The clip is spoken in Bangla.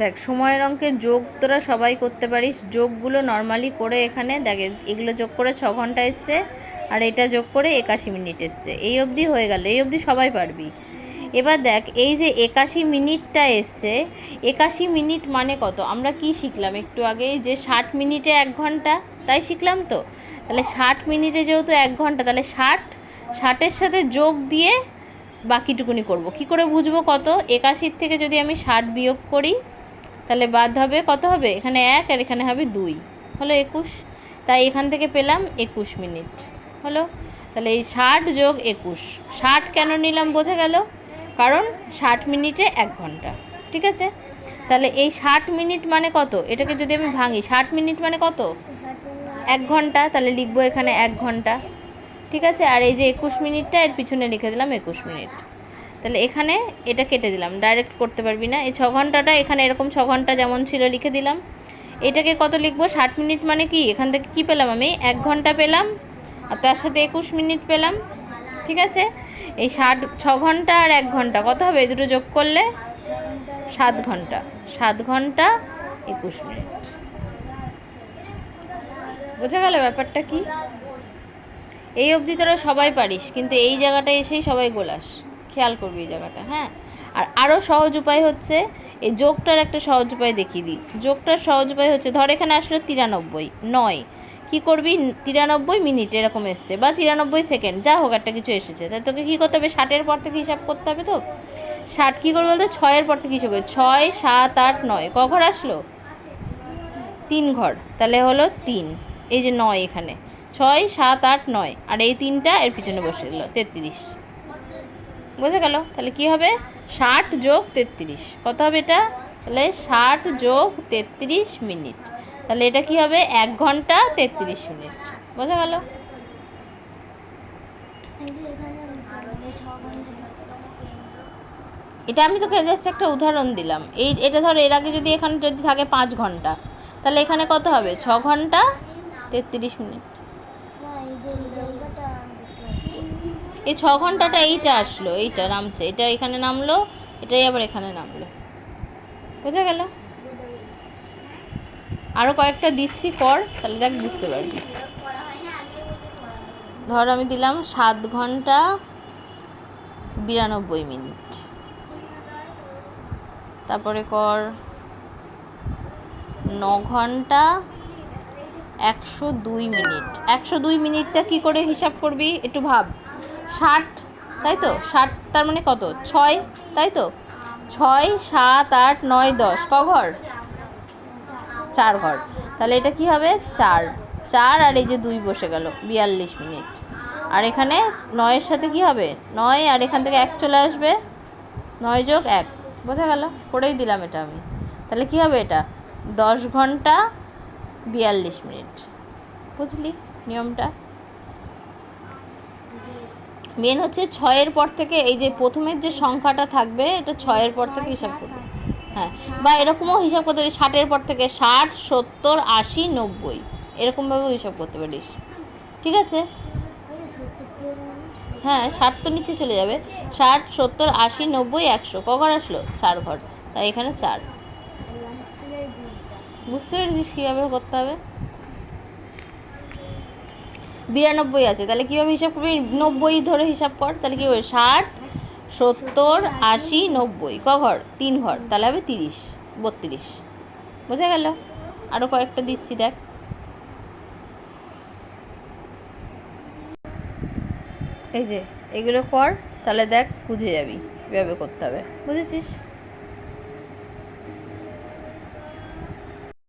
দেখ সময়ের অঙ্কে যোগ তোরা সবাই করতে পারিস, যোগগুলো নর্মালি করে এখানে দেখ এগুলো যোগ করে 6 ঘন্টা এসছে আর এটা যোগ করে 81 মিনিট এসছে, এই অবধি হয়ে গেল, এই অবধি সবাই পারবি। এবার দেখ এই যে 81 মিনিটটা এসছে, 81 মিনিট মানে কত আমরা কি শিখলাম একটু আগে, যে 60 মিনিটে 1 ঘন্টা, তাই শিখলাম তো। তাহলে 60 মিনিটে যেহেতু 1 ঘন্টা, তাহলে 60-60-এর সাথে যোগ দিয়ে বাকিটুকুনি করব। কি করে বুঝবো কত? 81 থেকে যদি আমি 60 বিয়োগ করি তাহলে বাদ হবে কত হবে, এখানে 1 আর এখানে হবে 2, হলো 21। তাই এখান থেকে পেলাম 21 মিনিট হলো। তাহলে এই 60 যোগ 21, 60 কেন নিলাম বোঝা গেল, কারণ 60 মিনিটে 1 ঘন্টা, ঠিক আছে। তাহলে এই 60 মিনিট মানে কত, এটাকে যদি আমি ভাঙি 60 মিনিট মানে কত, 1 ঘন্টা, তাহলে লিখবো এখানে 1 ঘন্টা, ঠিক আছে। আর এই যে 21 মিনিটটা এর পিছনে লিখে দিলাম 21 মিনিট। তাহলে এখানে এটা কেটে দিলাম, ডাইরেক্ট করতে পারবি না, এই 6 ঘন্টাটা এখানে এরকম 6 ঘন্টা যেমন ছিল লিখে দিলাম। এটাকে কত লিখবো, 60 মিনিট মানে কি, এখান থেকে কি পেলাম আমি 1 ঘন্টা পেলাম আর তার সাথে 21 মিনিট পেলাম, ঠিক আছে। এই 6 ঘন্টা আর 1 ঘন্টা কত হবে, এই দুটো যোগ করলে 7 ঘন্টা, 7 ঘন্টা 21 মিনিট। বোঝা গেল ব্যাপারটা কি? এই অবধি তোরা সবাই পারিস, কিন্তু এই জায়গাটা এসেই সবাই গোলাস, খেয়াল করবি এই জায়গাটা, হ্যাঁ। আর আরও সহজ উপায় হচ্ছে, এই যোগটার একটা সহজ উপায় দেখিয়ে দিই। যোগটার সহজ উপায় হচ্ছে, ধর এখানে আসলো 93, 9, কী করবি 93 মিনিট এরকম এসছে, বা 93 সেকেন্ড, যা হোক একটা কিছু এসেছে, তাই তোকে কী করতে হবে, 60-এর পর থেকে হিসাব করতে হবে। তো 60 কী করবি বলতো, 6-এর পর থেকে হিসাব করবি, 6, 7, 8, 9, ক ঘর আসলো, 3 ঘর, তাহলে হলো 3, এই যে 9 এখানে 6, 7, 8, 9 আর এই 3টা এর পিছনে বসে দিল 33, বোঝা গেল। তাহলে কি হবে, 60 যোগ 33 কত হবে এটা, তাহলে 60 যোগ 33 মিনিট, তাহলে এটা কি হবে 1 ঘন্টা 33 মিনিট, বোঝা গেল। এটা আমি তোকে জাস্ট একটা উদাহরণ দিলাম, এটা ধর এর আগে যদি এখানে যদি থাকে 5 ঘন্টা, তাহলে এখানে কত হবে 6 ঘন্টা 33 মিনিট। এই 6 ঘন্টাটা এইটা আসলো, এইটা নামছে, এটা এখানে নামলো, এটাই আবার এখানে নামলো, বোঝা গেল। আরও কয়েকটা দিচ্ছি কর, তাহলে দেখ বুঝতে পারবি। ধর আমি দিলাম 7 ঘন্টা 92 মিনিট, তারপরে কর 9 ঘন্টা 102 মিনিট। 102 মিনিটটা কি করে হিসাব করবি একটু ভাব, 60 তাই তো, 60 তার মানে কত 6 তাই তো, 6, 7, 8, 9, 10 ক ঘর, 4 ঘর, তাহলে এটা কি হবে 4 আর এই যে 2 বসে গেল 42 মিনিট। আর এখানে 9-এর সাথে কি হবে 9 আর এখান থেকে 1 চলে আসবে, 9 যোগ 1, বোঝা গেল, করেই দিলাম এটা আমি। তাহলে কি হবে এটা 10 ঘন্টা 42 মিনিট, বুঝলি নিয়মটা। মেন হচ্ছে 6-এর পর থেকে এই যে প্রথমের যে সংখ্যাটা থাকবে এটা 6-এর পর থেকে হিসাব করবে, হ্যাঁ, বা এরকমও হিসাব করতে পারিস 60-এর পর থেকে 60, 70, 80, 90 এরকমভাবেও হিসাব করতে পারিস, ঠিক আছে। হ্যাঁ 60 তো নিচে চলে যাবে, 60, 70, 80, 90, 100 ক ঘর আসলো 4 ঘর, তাই এখানে 4, বুঝতে পেরেছিস কীভাবে করতে হবে। 92 আছে, তাহলে কীভাবে হিসাব করবি 90 ধরে হিসাব কর, তাহলে কী হবে 60, 70, 80, 90 ক ঘর 3 ঘর, তাহলে হবে 30, 32, বোঝা গেল। আরও কয়েকটা দিচ্ছি দেখ, এই যে এগুলো কর, তাহলে দেখ বুঝে যাবি কীভাবে করতে হবে, বুঝেছিস।